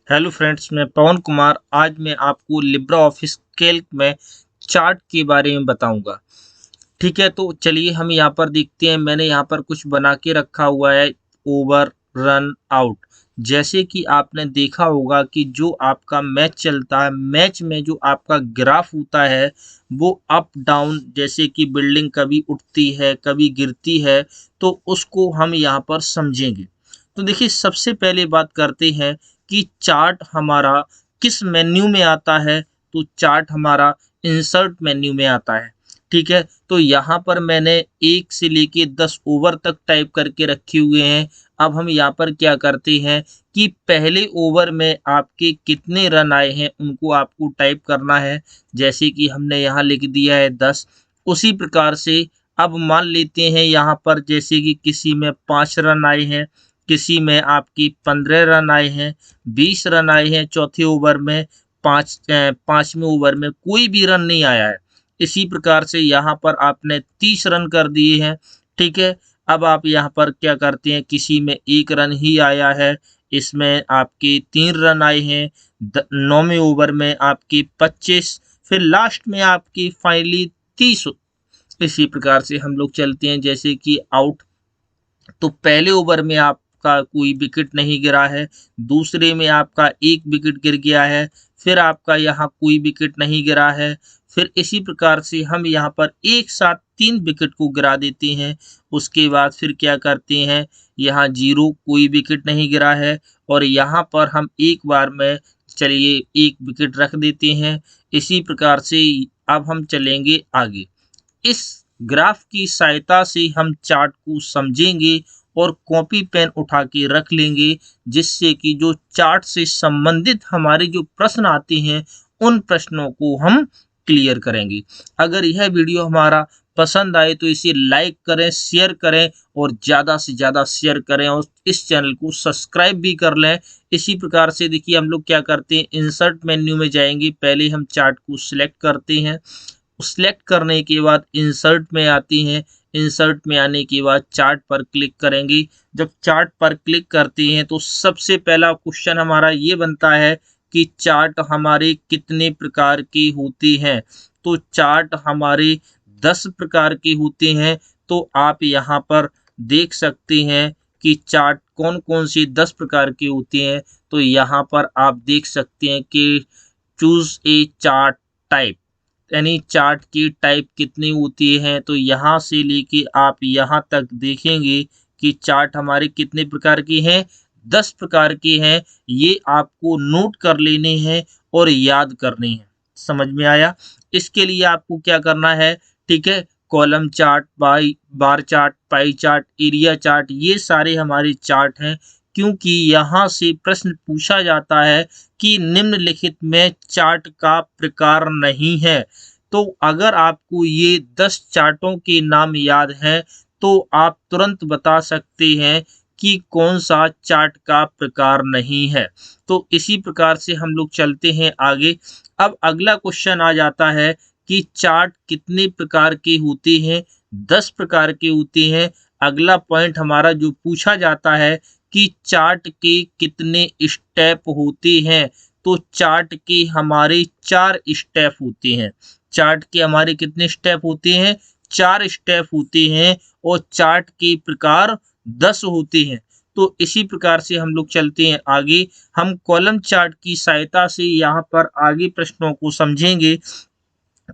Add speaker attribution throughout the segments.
Speaker 1: Hello friends, मैं पवन कुमार। आज मैं आपको लिब्रा ऑफिस कैल्क में चार्ट के बारे में बताऊंगा। ठीक है, तो चलिए हम यहाँ पर देखते हैं। मैंने यहाँ पर कुछ बना के रखा हुआ है, ओवर, रन, आउट। जैसे कि आपने देखा होगा कि जो आपका मैच चलता है, मैच में जो आपका ग्राफ होता है वो अप डाउन, जैसे कि बिल्डिंग कभी उठती है कभी गिरती है, तो उसको हम यहाँ पर समझेंगे। तो देखिए, सबसे पहले बात करते हैं कि चार्ट हमारा किस मेन्यू में आता है। तो चार्ट हमारा इंसर्ट मेन्यू में आता है। ठीक है, तो यहाँ पर मैंने 1 से लेके 10 ओवर तक टाइप करके रखे हुए हैं। अब हम यहाँ पर क्या करते हैं कि पहले ओवर में आपके कितने रन आए हैं उनको आपको टाइप करना है। जैसे कि हमने यहाँ लिख दिया है 10। उसी प्रकार से अब मान लेते हैं यहाँ पर, जैसे कि किसी में 5 रन आए हैं, किसी में आपकी 15 रन आए हैं, 20 रन आए हैं चौथे ओवर में, पाँचवें ओवर में कोई भी रन नहीं आया है। इसी प्रकार से यहाँ पर आपने 30 रन कर दिए हैं। ठीक है, अब आप यहाँ पर क्या करते हैं, किसी में 1 रन ही आया है, इसमें आपके 3 रन आए हैं, 9वें ओवर में आपके 25, फिर लास्ट में आपकी फाइनली 30। इसी प्रकार से हम लोग चलते हैं। जैसे कि आउट, तो पहले ओवर में आपका कोई विकेट नहीं गिरा है, दूसरे में आपका 1 विकेट गिर गया है, फिर आपका यहाँ कोई विकेट नहीं गिरा है। फिर इसी प्रकार से हम यहाँ पर एक साथ 3 विकेट को गिरा देते हैं। उसके बाद फिर क्या करते हैं, यहाँ 0 कोई विकेट नहीं गिरा है, और यहाँ पर हम एक बार में चलिए 1 विकेट रख देते हैं। इसी प्रकार से अब हम चलेंगे आगे। इस ग्राफ की सहायता से हम चार्ट को समझेंगे और कॉपी पेन उठा के रख लेंगे, जिससे कि जो चार्ट से संबंधित हमारे जो प्रश्न आते हैं उन प्रश्नों को हम क्लियर करेंगे। अगर यह वीडियो हमारा पसंद आए तो इसे लाइक करें, शेयर करें और ज़्यादा से ज़्यादा शेयर करें, और इस चैनल को सब्सक्राइब भी कर लें। इसी प्रकार से देखिए, हम लोग क्या करते हैं, इंसर्ट मेन्यू में जाएंगे, पहले हम चार्ट को सिलेक्ट करते हैं। सिलेक्ट करने के बाद इंसर्ट में आती हैं। इंसर्ट में आने के बाद चार्ट पर क्लिक करेंगे। जब चार्ट पर क्लिक करते हैं तो सबसे पहला क्वेश्चन हमारा ये बनता है कि चार्ट हमारे कितने प्रकार के होते हैं। तो चार्ट हमारे 10 प्रकार के होते हैं। तो आप यहाँ पर देख सकते हैं कि चार्ट कौन कौन से 10 प्रकार के होते हैं। तो यहाँ पर आप देख सकते हैं कि चूज ए चार्ट टाइप, यानी चार्ट की टाइप कितनी होती है। तो यहाँ से लेके आप यहाँ तक देखेंगे कि चार्ट हमारे कितने प्रकार के हैं, 10 प्रकार के हैं। ये आपको नोट कर लेने हैं और याद करने हैं। समझ में आया? इसके लिए आपको क्या करना है, ठीक है, column chart, bar chart, pie chart, area chart, ये सारे हमारे चार्ट हैं। क्योंकि यहाँ से प्रश्न पूछा जाता है कि निम्नलिखित में चार्ट का प्रकार नहीं है। तो अगर आपको ये 10 चार्टों के नाम याद हैं तो आप तुरंत बता सकते हैं कि कौन सा चार्ट का प्रकार नहीं है। तो इसी प्रकार से हम लोग चलते हैं आगे। अब अगला क्वेश्चन आ जाता है कि चार्ट कितने प्रकार के होते हैं। 10 प्रकार के होते हैं। अगला पॉइंट हमारा जो पूछा जाता है कि चार्ट के कितने स्टेप होते हैं। तो चार्ट के हमारे 4 स्टेप होते हैं। चार्ट के हमारे कितने स्टेप होते हैं, 4 स्टेप होते हैं, और चार्ट के प्रकार 10 होते हैं। तो इसी प्रकार से हम लोग चलते हैं आगे। हम कॉलम चार्ट की सहायता से यहाँ पर आगे प्रश्नों को समझेंगे।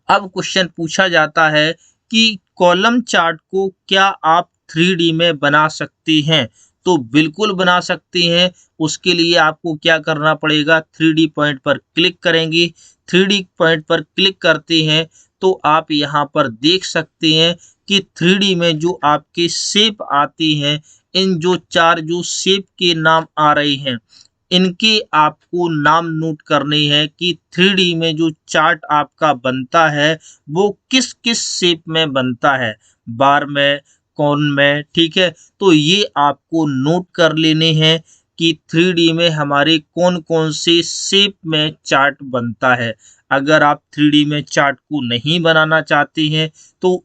Speaker 1: अब क्वेश्चन पूछा जाता है कि कॉलम चार्ट को क्या आप 3D में बना सकते हैं। तो बिल्कुल बना सकते हैं। उसके लिए आपको क्या करना पड़ेगा, 3D पॉइंट पर क्लिक करेंगे। 3D पॉइंट पर क्लिक करते हैं तो आप यहाँ पर देख सकते हैं कि 3D में जो आपके शेप आते हैं, इन जो 4 जो शेप के नाम आ रहे हैं, इनके आपको नाम नोट करने हैं कि 3D में जो चार्ट आपका बनता है वो किस किस शेप में बनता है, बार में, कौन में। ठीक है, तो ये आपको नोट कर लेने हैं कि 3D में हमारे कौन कौन से शेप में चार्ट बनता है। अगर आप 3D में चार्ट को नहीं बनाना चाहते हैं तो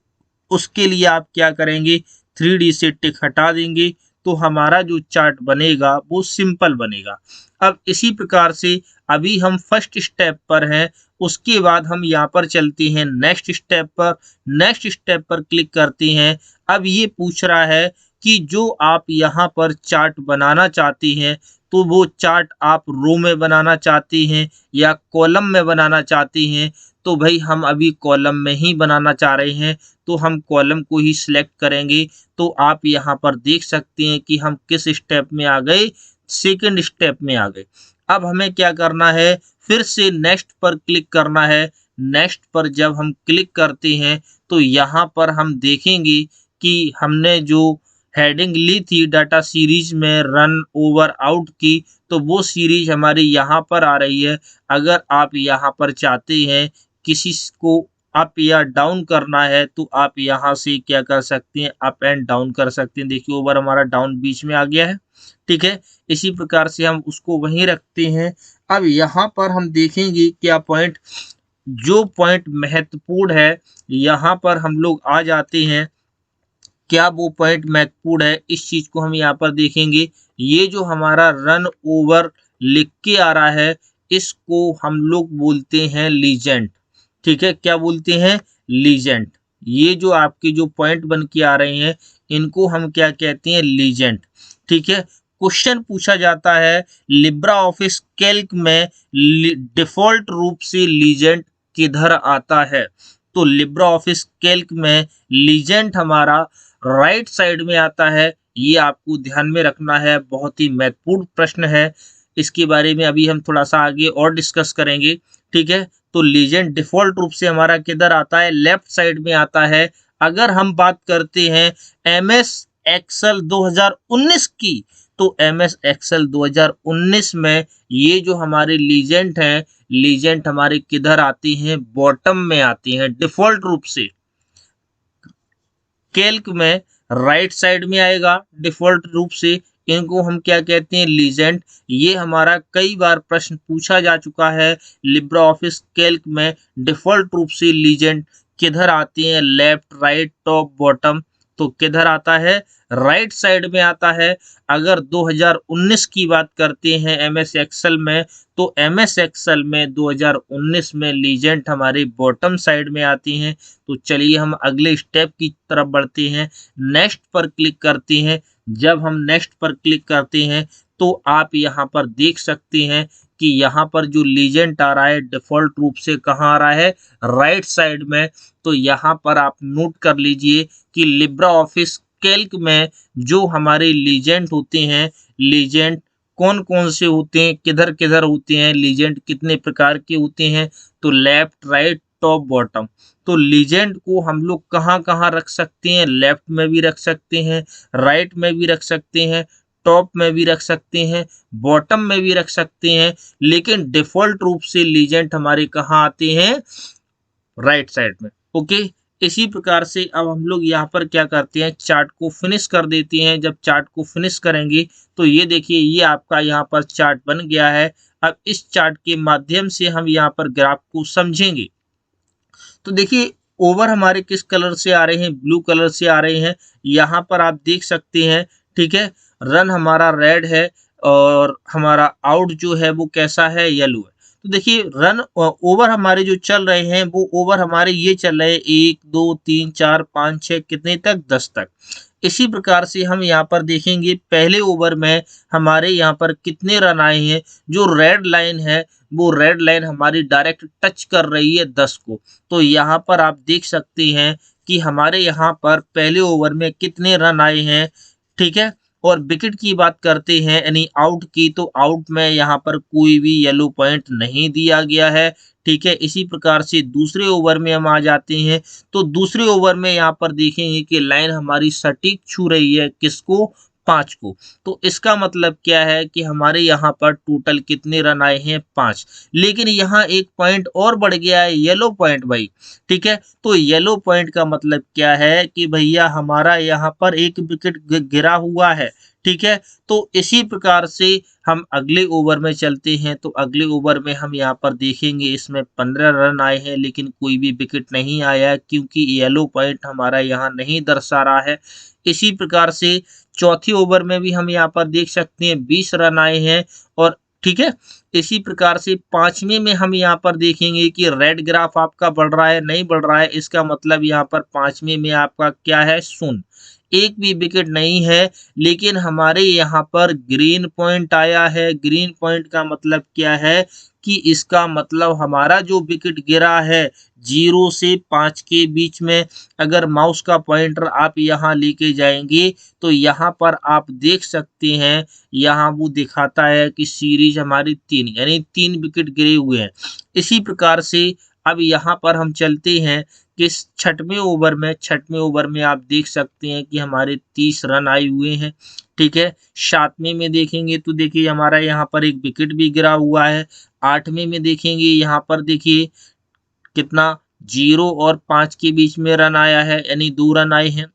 Speaker 1: उसके लिए आप क्या करेंगे, 3D से टिक हटा देंगे। तो हमारा जो चार्ट बनेगा वो सिंपल बनेगा। अब इसी प्रकार से अभी हम फर्स्ट स्टेप पर हैं, उसके बाद हम यहाँ पर चलते हैं नेक्स्ट स्टेप पर। नेक्स्ट स्टेप पर क्लिक करते हैं। अब ये पूछ रहा है कि जो आप यहाँ पर चार्ट बनाना चाहते हैं, तो वो चार्ट आप रो में बनाना चाहते हैं या कॉलम में बनाना चाहते हैं। तो भाई हम अभी कॉलम में ही बनाना चाह रहे हैं, तो हम कॉलम को ही सिलेक्ट करेंगे। तो आप यहाँ पर देख सकते हैं कि हम किस स्टेप में आ गए, सेकंड स्टेप में आ गए। अब हमें क्या करना है, फिर से नेक्स्ट पर क्लिक करना है। नेक्स्ट पर जब हम क्लिक करते हैं तो यहाँ पर हम देखेंगे कि हमने जो हेडिंग ली थी डाटा सीरीज में रन ओवर आउट की, तो वो सीरीज हमारी यहाँ पर आ रही है। अगर आप यहाँ पर चाहते हैं किसी को अप या डाउन करना है, तो आप यहाँ से क्या कर सकते हैं, अप एंड डाउन कर सकते हैं। देखिए ओवर हमारा डाउन बीच में आ गया है, ठीक है। इसी प्रकार से हम उसको वहीं रखते हैं। अब यहाँ पर हम देखेंगे क्या पॉइंट, जो पॉइंट महत्वपूर्ण है, यहाँ पर हम लोग आ जाते हैं। क्या वो पॉइंट महत्वपूर्ण है, इस चीज को हम यहाँ पर देखेंगे। ये जो हमारा रन ओवर लिख के आ रहा है, इसको हम लोग बोलते हैं लीजेंड, ठीक है। क्या बोलते हैं, लीजेंड। ये जो आपके जो पॉइंट बन के आ रहे हैं, इनको हम क्या कहते हैं, लीजेंड, ठीक है। क्वेश्चन पूछा जाता है लिब्रा ऑफिस कैल्क में डिफॉल्ट रूप से लीजेंड किधर आता है। तो लिब्रा ऑफिस कैल्क में लीजेंड हमारा राइट साइड में आता है। ये आपको ध्यान में रखना है, बहुत ही महत्वपूर्ण प्रश्न है। इसके बारे में अभी हम थोड़ा सा आगे और डिस्कस करेंगे, ठीक है। तो लीजेंड डिफॉल्ट रूप से हमारा किधर आता है, लेफ्ट साइड में आता है। अगर हम बात करते हैं एमएस एक्सेल 2019 की, तो एमएस एक्सेल 2019 में ये जो हमारे लीजेंड हैं, लीजेंड हमारे किधर आती हैं, बॉटम में आती हैं डिफॉल्ट रूप से। कैल्क में राइट साइड में आएगा डिफॉल्ट रूप से। इनको हम क्या कहते हैं, लीजेंड। ये हमारा कई बार प्रश्न पूछा जा चुका है, लिब्रा ऑफिस कैल्क में डिफॉल्ट रूप से लीजेंड किधर आती हैं, लेफ्ट राइट टॉप बॉटम। तो किधर आता है, राइट साइड में आता है। अगर 2019 की बात करते हैं एमएस एक्सेल में, तो एमएस एक्सेल में 2019 में लीजेंड हमारी बॉटम साइड में आती हैं। तो चलिए हम अगले स्टेप की तरफ बढ़ते हैं, नेक्स्ट पर क्लिक करते हैं। जब हम नेक्स्ट पर क्लिक करते हैं तो आप यहाँ पर देख सकते हैं कि यहाँ पर जो लीजेंड आ रहा है डिफॉल्ट रूप से कहाँ आ रहा है, राइट साइड में। तो यहाँ पर आप नोट कर लीजिए कि लिब्रा ऑफिस कैल्क में जो हमारे लीजेंड होते हैं, लीजेंड कौन कौन से होते हैं, किधर किधर होते हैं, लीजेंड कितने प्रकार के होते हैं। तो लेफ्ट राइट टॉप बॉटम। तो लीजेंड को हम लोग कहाँ कहाँ रख सकते हैं, लेफ्ट में भी रख सकते हैं, राइट में भी रख सकते हैं, टॉप में भी रख सकते हैं, बॉटम में भी रख सकते हैं। लेकिन डिफॉल्ट रूप से लीजेंड हमारे कहाँ आते हैं, राइट साइड में, ओके। इसी प्रकार से अब हम लोग यहाँ पर क्या करते हैं, चार्ट को फिनिश कर देते हैं। जब चार्ट को फिनिश करेंगे तो ये देखिए, ये आपका यहाँ पर चार्ट बन गया है। अब इस चार्ट के माध्यम से हम यहाँ पर ग्राफ को समझेंगे। तो देखिए ओवर हमारे किस कलर से आ रहे हैं, ब्लू कलर से आ रहे हैं। यहाँ पर आप देख सकते हैं, ठीक है। रन हमारा रेड है और हमारा आउट जो है वो कैसा है, येलो है। तो देखिए रन ओवर हमारे जो चल रहे हैं, वो ओवर हमारे ये चल रहे हैं 1 2 3 4 5 6 कितने तक, 10 तक। इसी प्रकार से हम यहाँ पर देखेंगे पहले ओवर में हमारे यहाँ पर कितने रन आए हैं। जो रेड लाइन है, वो रेड लाइन हमारी डायरेक्ट टच कर रही है 10 को। तो यहाँ पर आप देख सकते हैं कि हमारे यहाँ पर पहले ओवर में कितने रन आए हैं, ठीक है। और विकेट की बात करते हैं यानी आउट की, तो आउट में यहाँ पर कोई भी येलो पॉइंट नहीं दिया गया है, ठीक है। इसी प्रकार से दूसरे ओवर में हम आ जाते हैं। तो दूसरे ओवर में यहाँ पर देखेंगे कि लाइन हमारी सटीक छू रही है किसको, 5 को। तो इसका मतलब क्या है कि हमारे यहाँ पर टोटल कितने रन आए हैं, 5। लेकिन यहाँ एक पॉइंट और बढ़ गया है, येलो पॉइंट भाई, ठीक है। तो येलो पॉइंट का मतलब क्या है कि भैया हमारा यहाँ पर एक विकेट गिरा हुआ है, ठीक है। तो इसी प्रकार से हम अगले ओवर में चलते हैं। तो अगले ओवर में हम यहाँ पर देखेंगे, इसमें 15 रन आए हैं लेकिन कोई भी विकेट नहीं आया क्योंकि येलो पॉइंट हमारा यहाँ नहीं दर्शा रहा है। इसी प्रकार से चौथी ओवर में भी हम यहाँ पर देख सकते हैं 20 रन आए हैं। और ठीक है, इसी प्रकार से पांचवें में हम यहाँ पर देखेंगे कि रेड ग्राफ आपका बढ़ रहा है, नहीं बढ़ रहा है, इसका मतलब यहाँ पर पांचवें में आपका क्या है, शून्य, एक भी विकेट नहीं है। लेकिन हमारे यहाँ पर ग्रीन पॉइंट आया है। ग्रीन पॉइंट का मतलब क्या है कि इसका मतलब हमारा जो विकेट गिरा है 0 से 5 के बीच में, अगर माउस का पॉइंटर आप यहाँ लेके जाएंगे तो यहाँ पर आप देख सकते हैं, यहाँ वो दिखाता है कि सीरीज हमारी 3 यानी 3 विकेट गिरे हुए हैं। इसी प्रकार से अब यहाँ पर हम चलते हैं कि छठवें ओवर में आप देख सकते हैं कि हमारे 30 रन आए हुए हैं। ठीक है, सातवें में देखेंगे तो देखिए हमारा यहाँ पर एक विकेट भी गिरा हुआ है। आठवें में देखेंगे यहाँ पर देखिए कितना 0 और 5 के बीच में रन आया है, यानी 2 रन आए हैं।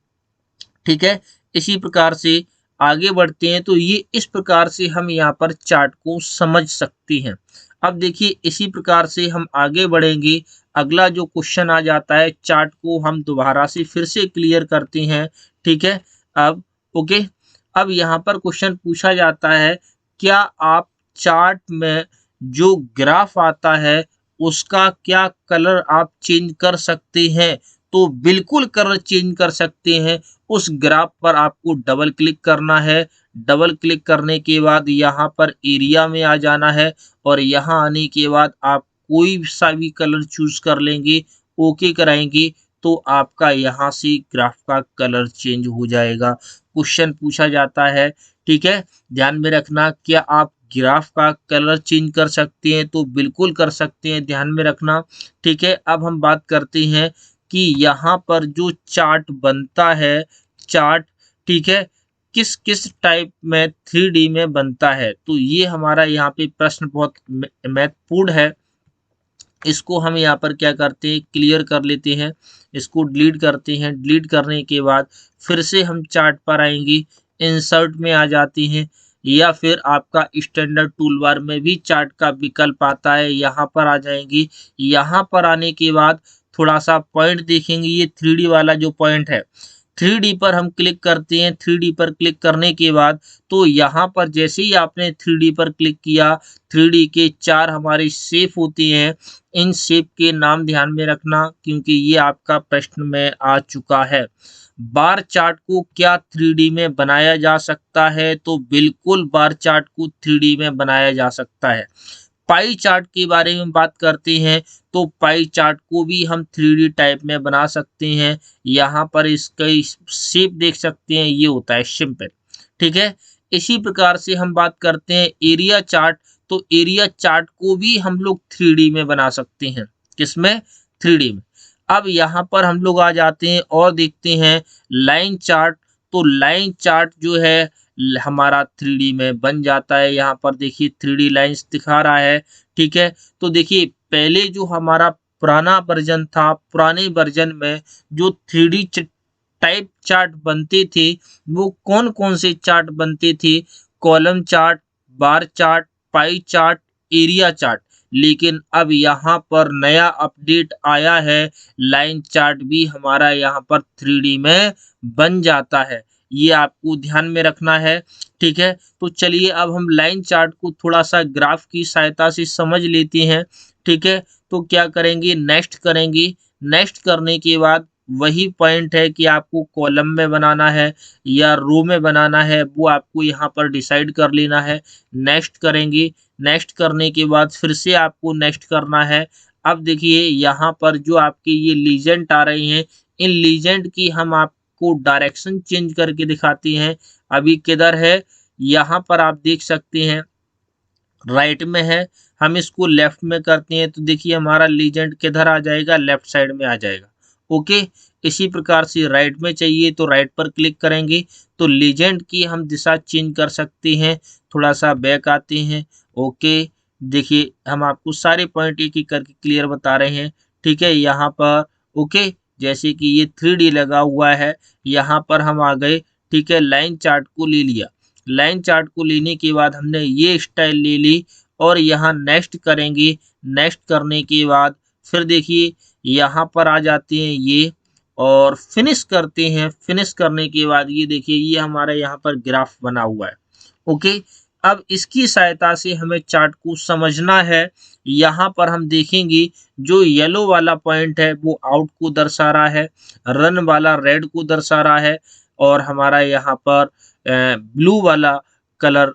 Speaker 1: ठीक है, इसी प्रकार से आगे बढ़ते हैं। तो ये इस प्रकार से हम यहाँ पर चार्ट को समझ सकते हैं। अब देखिए इसी प्रकार से हम आगे बढ़ेंगे। अगला जो क्वेश्चन आ जाता है, चार्ट को हम दोबारा से फिर से क्लियर करते हैं। ठीक है, अब ओके, अब यहाँ पर क्वेश्चन पूछा जाता है, क्या आप चार्ट में जो ग्राफ आता है उसका क्या कलर आप चेंज कर सकते हैं? तो बिल्कुल कलर चेंज कर सकते हैं। उस ग्राफ पर आपको डबल क्लिक करना है। डबल क्लिक करने के बाद यहाँ पर एरिया में आ जाना है और यहाँ आने के बाद आप कोई सा भी कलर चूज कर लेंगे, ओके कराएंगे तो आपका यहाँ से ग्राफ का कलर चेंज हो जाएगा। क्वेश्चन पूछा जाता है, ठीक है, ध्यान में रखना, क्या आप ग्राफ का कलर चेंज कर सकते हैं? तो बिल्कुल कर सकते हैं, ध्यान में रखना। ठीक है, अब हम बात करते हैं कि यहाँ पर जो चार्ट बनता है, चार्ट, ठीक है, किस किस टाइप में 3D में बनता है। तो ये हमारा यहाँ पे प्रश्न बहुत महत्वपूर्ण है। इसको हम यहाँ पर क्या करते हैं, क्लियर कर लेते हैं, इसको डिलीट करते हैं। डिलीट करने के बाद फिर से हम चार्ट पर आएंगे, इंसर्ट में आ जाते हैं, या फिर आपका स्टैंडर्ड टूल बार में भी चार्ट का विकल्प आता है, यहाँ पर आ जाएंगे। यहाँ पर आने के बाद थोड़ा सा पॉइंट देखेंगे, ये 3D वाला जो पॉइंट है, 3D पर हम क्लिक करते हैं। 3D पर क्लिक करने के बाद तो यहाँ पर जैसे ही आपने 3D पर क्लिक किया, 3D के 4 हमारे शेप होते हैं। इन शेप के नाम ध्यान में रखना, क्योंकि ये आपका प्रश्न में आ चुका है। बार चार्ट को क्या 3D में बनाया जा सकता है? तो बिल्कुल बार चार्ट को 3D में बनाया जा सकता है। पाई चार्ट के बारे में बात करते हैं तो पाई चार्ट को भी हम 3D टाइप में बना सकते हैं। यहाँ पर इसका शेप देख सकते हैं, ये होता है सिंपल। ठीक है, इसी प्रकार से हम बात करते हैं एरिया चार्ट। तो एरिया चार्ट को भी हम लोग 3D में बना सकते हैं। किसमें? 3D में। अब यहाँ पर हम लोग आ जाते हैं और देखते हैं लाइन चार्ट। तो लाइन चार्ट जो है हमारा 3D में बन जाता है। यहाँ पर देखिए 3D लाइंस दिखा रहा है। ठीक है, तो देखिए पहले जो हमारा पुराना वर्जन था, पुराने वर्जन में जो 3D टाइप चार्ट बनते थे, वो कौन कौन से चार्ट बनते थे? Column chart, bar chart, pie chart, area chart. लेकिन अब यहाँ पर नया अपडेट आया है, लाइन चार्ट भी हमारा यहाँ पर 3D में बन जाता है। ये आपको ध्यान में रखना है। ठीक है, तो चलिए अब हम लाइन चार्ट को थोड़ा सा ग्राफ की सहायता से समझ लेते हैं। ठीक है, तो क्या करेंगे, नेक्स्ट करेंगे। नेक्स्ट करने के बाद वही पॉइंट है कि आपको कॉलम में बनाना है या रो में बनाना है, वो आपको यहाँ पर डिसाइड कर लेना है। नेक्स्ट करेंगे। नेक्स्ट करने के बाद फिर से आपको नेक्स्ट करना है। अब देखिए यहाँ पर जो आपके ये लीजेंड आ रहे हैं, इन लीजेंड की हम आपको डायरेक्शन चेंज करके दिखाते हैं। अभी किधर है, यहाँ पर आप देख सकते हैं राइट में है। हम इसको लेफ्ट में करते हैं तो देखिए हमारा लीजेंड किधर आ जाएगा, लेफ्ट साइड में आ जाएगा। ओके, इसी प्रकार से राइट में चाहिए तो राइट पर क्लिक करेंगे तो लीजेंड की हम दिशा चेंज कर सकते हैं। थोड़ा सा बैक आते हैं। ओके, देखिए हम आपको सारे पॉइंट एक एक करके क्लियर बता रहे हैं। ठीक है, यहाँ पर ओके, जैसे कि ये 3D लगा हुआ है, यहाँ पर हम आ गए। ठीक है, लाइन चार्ट को ले लिया। लाइन चार्ट को लेने के बाद हमने ये स्टाइल ले ली और यहाँ नेक्स्ट करेंगे। नेक्स्ट करने के बाद फिर देखिए यहाँ पर आ जाते हैं ये, और फिनिश करते हैं। फिनिश करने के बाद ये देखिए ये हमारा यहाँ पर ग्राफ बना हुआ है। ओके, अब इसकी सहायता से हमें चार्ट को समझना है। यहाँ पर हम देखेंगे जो येलो वाला पॉइंट है वो आउट को दर्शा रहा है, रन वाला रेड को दर्शा रहा है और हमारा यहाँ पर ब्लू वाला कलर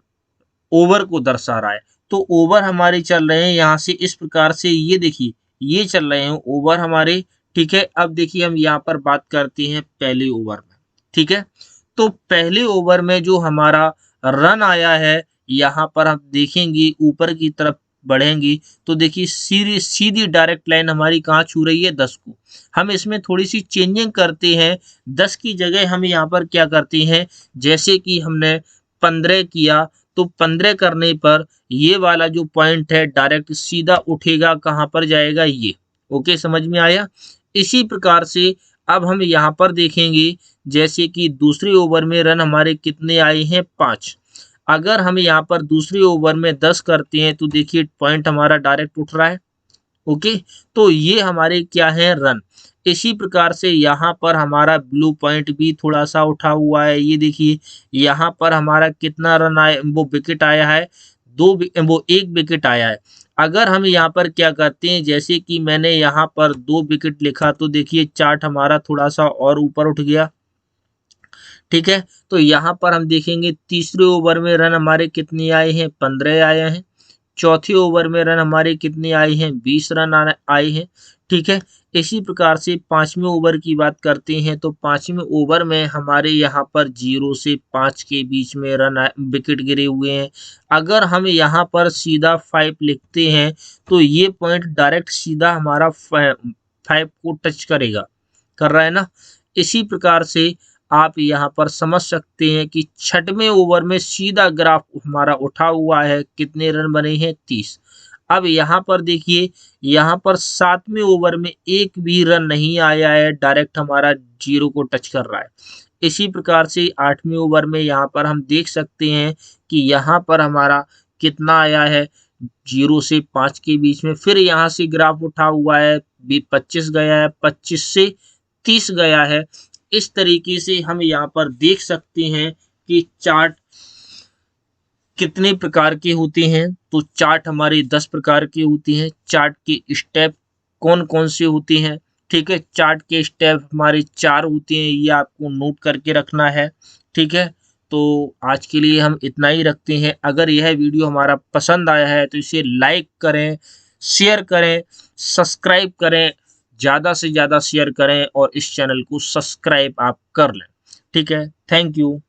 Speaker 1: ओवर को दर्शा रहा है। तो ओवर हमारे चल रहे हैं यहाँ से इस प्रकार से, ये देखिए ये चल रहे हैं ओवर हमारे। ठीक है, अब देखिए हम यहाँ पर बात करते हैं पहले ओवर में। ठीक है, तो पहले ओवर में जो हमारा रन आया है, यहाँ पर हम देखेंगे ऊपर की तरफ बढ़ेंगी तो देखिए सीधी सीधी डायरेक्ट लाइन हमारी कहाँ छू रही है, 10 को। हम इसमें थोड़ी सी चेंजिंग करते हैं, 10 की जगह हम यहाँ पर क्या करते हैं, जैसे कि हमने 15 किया तो 15 करने पर ये वाला जो पॉइंट है डायरेक्ट सीधा उठेगा, कहाँ पर जाएगा, ये। ओके, समझ में आया। इसी प्रकार से अब हम यहाँ पर देखेंगे जैसे कि दूसरे ओवर में रन हमारे कितने आए हैं, 5। अगर हम यहाँ पर दूसरे ओवर में 10 करते हैं तो देखिए पॉइंट हमारा डायरेक्ट उठ रहा है। ओके, तो ये हमारे क्या है, रन। इसी प्रकार से यहाँ पर हमारा ब्लू पॉइंट भी थोड़ा सा उठा हुआ है। ये देखिए यहाँ पर हमारा कितना रन आया, वो विकेट आया है, वो 1 विकेट आया है। अगर हम यहाँ पर क्या करते हैं, जैसे कि मैंने यहाँ पर 2 विकेट लिखा तो देखिए चार्ट हमारा थोड़ा सा और ऊपर उठ गया। ठीक है, तो यहाँ पर हम देखेंगे तीसरे ओवर में रन हमारे कितने आए हैं, 15 आए हैं। चौथे ओवर में रन हमारे कितने आए हैं, 20 रन आए हैं। ठीक है, इसी प्रकार से पांचवें ओवर की बात करते हैं तो पांचवें ओवर में हमारे यहाँ पर 0 से 5 के बीच में विकेट गिरे हुए हैं। अगर हम यहाँ पर सीधा 5 लिखते हैं तो ये पॉइंट डायरेक्ट सीधा हमारा 5 को टच करेगा, कर रहा है ना। इसी प्रकार से आप यहाँ पर समझ सकते हैं कि छठवें ओवर में सीधा ग्राफ हमारा उठा हुआ है, कितने रन बने हैं, 30। अब यहाँ पर देखिए यहाँ पर 7वें ओवर में एक भी रन नहीं आया है, डायरेक्ट हमारा 0 को टच कर रहा है। इसी प्रकार से 8वें ओवर में यहाँ पर हम देख सकते हैं कि यहाँ पर हमारा कितना आया है, 0 से 5 के बीच में। फिर यहाँ से ग्राफ उठा हुआ है, 25 गया है, 25 से 30 गया है। इस तरीके से हम यहाँ पर देख सकते हैं कि चार्ट कितने प्रकार के होते हैं। तो चार्ट हमारे 10 प्रकार के होते हैं। चार्ट के स्टेप कौन कौन से होते हैं, ठीक है। चार्ट के स्टेप हमारे 4 होते हैं, ये आपको नोट करके रखना है। ठीक है, तो आज के लिए हम इतना ही रखते हैं। अगर यह वीडियो हमारा पसंद आया है तो इसे लाइक करें, शेयर करें, सब्सक्राइब करें, ज़्यादा से ज़्यादा शेयर करें और इस चैनल को सब्सक्राइब आप कर लें। ठीक है, थैंक यू।